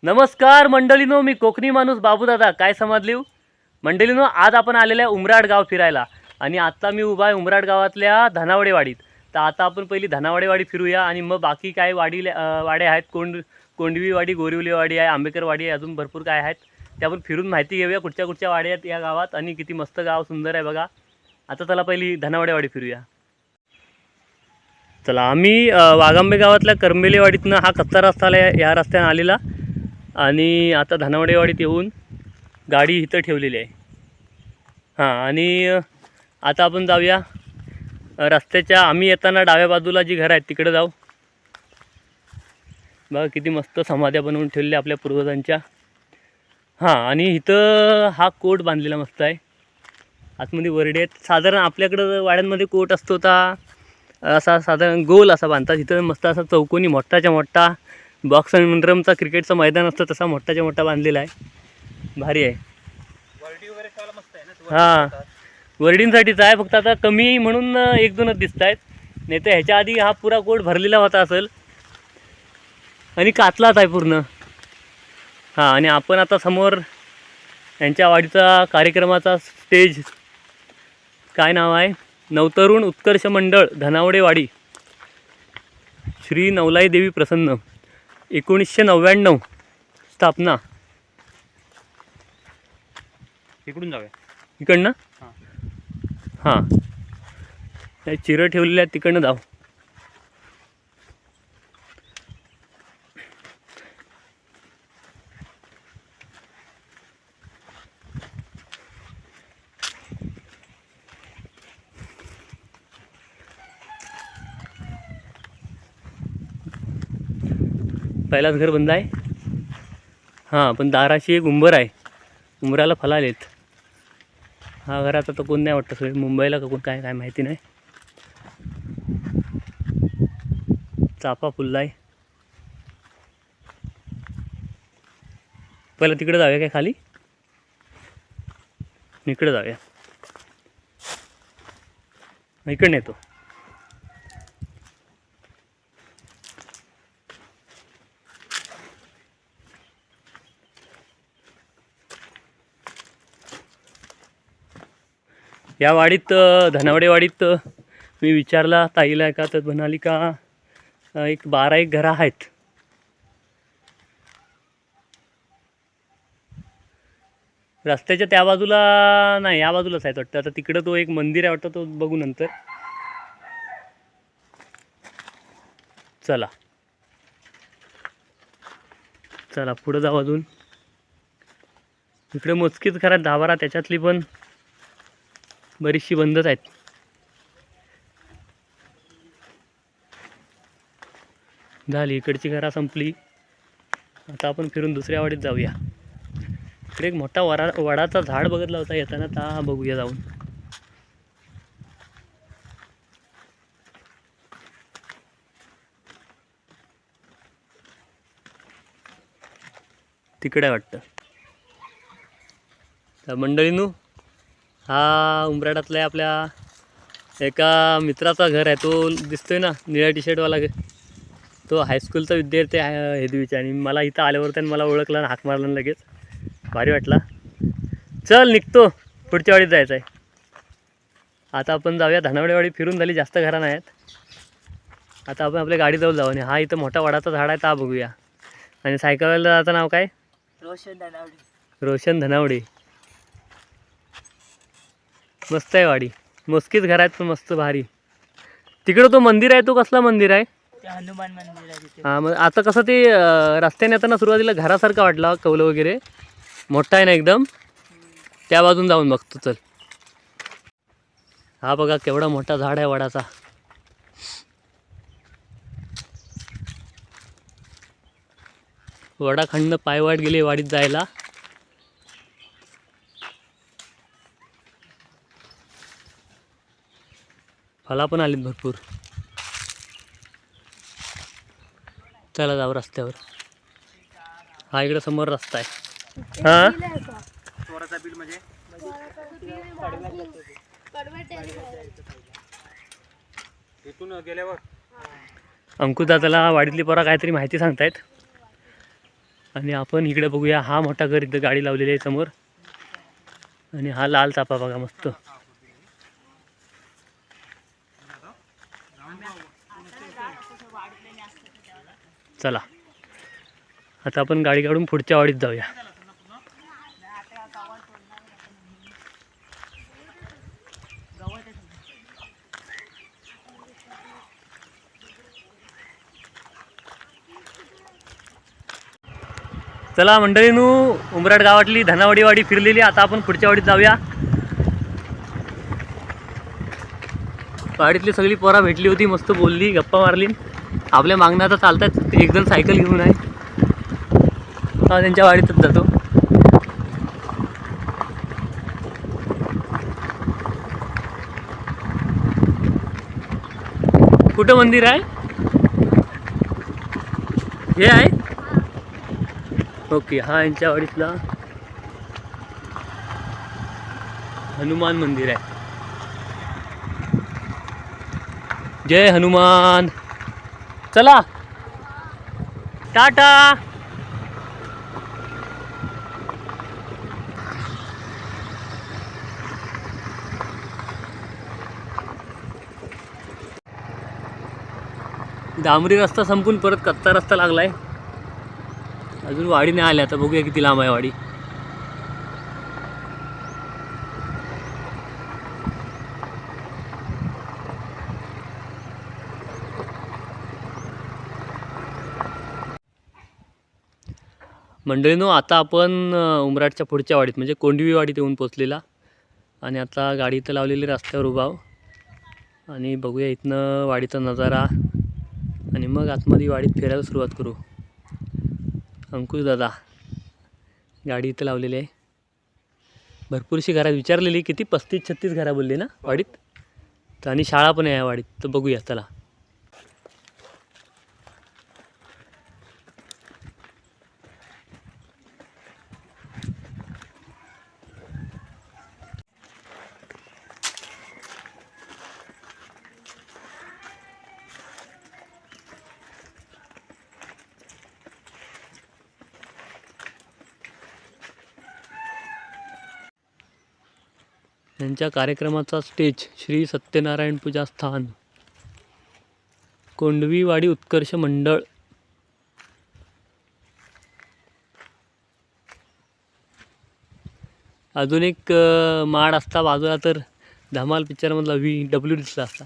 नमस्कार मंडळीनो, मी कोकणी माणूस बाबूदादा. काय समजलीव मंडळीनो, आज आपण आलेले आहे उमराड गाव फिरायला. आणि आता मी उभा आहे उमराड गावातल्या धनावडेवाडीत. तर आता आपण पहिली धनावडेवाडी फिरूया आणि मग बाकी काय वाड्या आहेत. कोंडवीवाडी, गोरिवलीवाडी आहे, आंबेकरवाडी आहे, अजून भरपूर काय आहेत ते आपण फिरून माहिती घेऊया. कुठच्या वाड्या आहेत या गावात आणि किती मस्त गाव सुंदर आहे बघा. आता चला पहिली धनावडेवाडी फिरूया. चला, आम्ही वाघांबे गावातल्या करंबेलेवाडीतनं हा कच्चा रस्ता या रस्त्याने आलेला आणि आता धनावडेवाडीत येऊन गाडी इथं ठेवलेली आहे. हां, आणि आता आपण जाऊया रस्त्याच्या. आम्ही येताना डाव्या बाजूला जी घरं आहेत तिकडे जाऊ. बघा किती मस्त समाध्या बनवून ठेवलेल्या आपल्या पूर्वजांच्या. हां, आणि इथं हा कोट बांधलेला मस्त आहे. आतमध्ये वरडे आहेत. साधारण आपल्याकडं वाड्यांमध्ये कोट असतो असा साधारण गोल असा बांधतात. इथं मस्त असा चौकोनी मोठाच्या मोठा बॉक्स आणि मंडरमचा क्रिकेटचं मैदान असतं तसा मोठाच्या मोठा बांधलेला आहे. भारी आहे. वर्डी वगैरे खायला मस्त आहे ना. हां, वर्डींसाठीच आहे. फक्त आता कमी म्हणून एक दोनच दिसत आहेत. नाही तर ह्याच्या आधी हा पुरा कोट भरलेला होता असेल आणि काचलाच आहे पूर्ण. हां, आणि आपण आता समोर यांच्या वाडीचा कार्यक्रमाचा स्टेज, काय नाव आहे, नवतरुण उत्कर्ष मंडळ धनावडेवाडी, श्री नवलाई देवी प्रसन्न, 1999 स्थापना. इकडून जाऊया. इकडनं हां. हां, चिरं ठेवलेल्या आहेत तिकडनं जाऊ. पहिलाच घर बंद आहे. हां, पण दाराशी एक उंबर आहे. उंबराला फळं आलेत. हा घरात आता कोण नाही वाटतं, सगळे मुंबईला का कोण काय काय माहिती नाही. चाफा फुलला आहे. पहिला तिकडे जाऊया काय खाली, इकडे जाऊया. इकडे येतो. या वाडीत धनावडेवाडीत मी विचारला ताईला का, तर म्हणाली का एक 12 घरं आहेत. रस्त्याच्या त्या बाजूला नाही, या बाजूलाच आहेत वाटतं. आता तिकडं तो एक मंदिर आहे वाटतं, तो बघू नंतर. चला चला पुढं जाऊ. अजून इकडे मोजकीच घरात 10-12, त्याच्यातली पण बरीचशी बंदच आहेत. झाली इकडची घरा संपली. आता आपण फिरून दुसऱ्या वाडीत जाऊया. इकडे एक मोठा वडाचा झाड बघितला होता येताना, ता बघूया जाऊन. तिकडे वाटतं. तर मंडळींनो, हा उंबराडातला आहे आपल्या एका मित्राचा घर आहे. तो दिसतोय ना निळ्या टी शर्टवाला, तो हायस्कूलचा विद्यार्थी आहे हेदवीचा. आणि मला इथं आल्यावर त्यानं मला ओळखला आणि हाक मारला लगेच. भारी वाटला. चल निघतो, पुढच्या वाडीत जायचं आहे. आता आपण जाऊया. धनावडेवाडी फिरून झाली, जास्त घरा नाही आहेत. आता आपण आपल्या गाडीजवळ जाऊ. आणि हा इथं मोठा वडाचा झाड आहे, ता बघूया. आणि सायकलवाल्याला जायचं नाव काय? रोशन धनावडे. मस्त आहे वाडी. मोजकीच घर आहेत पण मस्त भारी. तिकडं तो मंदिर आहे, तो कसला मंदिर आहे? हनुमान मंदिर आहे. हां, मग आता कसं ते रस्त्याने येताना सुरुवातीला घरासारखा वाटला, कौलं वगैरे मोठा आहे ना एकदम. त्या बाजून जाऊन बघतो चल. हा बघा केवढा मोठा झाड आहे वडाचा. वडाखंड पायवाट गेले वाडीत जायला. फळा पण आलीत भरपूर. चला जाऊ रस्त्यावर. हा इकडे समोर रस्ता आहे. हां, चोराचा बिल म्हणजे इथून गेल्यावर अंकुश दादाला वाडीतली पोरा काहीतरी माहिती सांगतायत. आणि आपण इकडे बघूया, हा मोठा घर इथं गाडी लावलेली आहे समोर. आणि हा लाल चाफा बघा मस्त. चला आता आपण गाडी काढून पुढच्या वाडीत जाऊया. चला मंडळीनू, उंबराट गावातली धनावडी वाडी फिरलेली. आता आपण पुढच्या वाडीत जाऊया. वाडीतली सगळी पोरा भेटली होती, मस्त बोलली, गप्पा मारली. आपल्या मागणं आता चालतात, एक जण सायकल घेऊन आहे. हा त्यांच्या वाडीतच जातो. कुठं मंदिर आहे? हे आहे ओके. हा यांच्या वाडीतला हनुमान मंदिर आहे. जय हनुमान. चला टाटा. डांबरी रस्ता संपून परत कच्चा रस्ता लागलाय. अजून वाडी नाही आल्या. आता बघूया किती लांब आहे वाडी. मंडळीनो, आता आपण उमराटच्या पुढच्या वाडीत म्हणजे कोंडवी वाडीत येऊन पोचलेला. आणि आता गाडी इथं लावलेली रस्त्यावर उभा आहो. आणि बघूया इथनं वाडीचा नजारा. आणि मग आतमध्ये वाडीत फिरायला सुरुवात करू. अंकुश दादा गाडी इथं लावलेली आहे. भरपूरशी घरात विचारलेली, किती 35-36 घरा बोलली ना वाडीत. तर आणि शाळा पण आहे या वाडीत. तर बघूया चला. यांच्या कार्यक्रमाचा स्टेज श्री सत्यनारायण पूजा स्थान, कोंडवी वाडी उत्कर्ष मंडळ. अजून एक माड असता बाजूला तर धमाल पिक्चरमधला VW दिसला असता.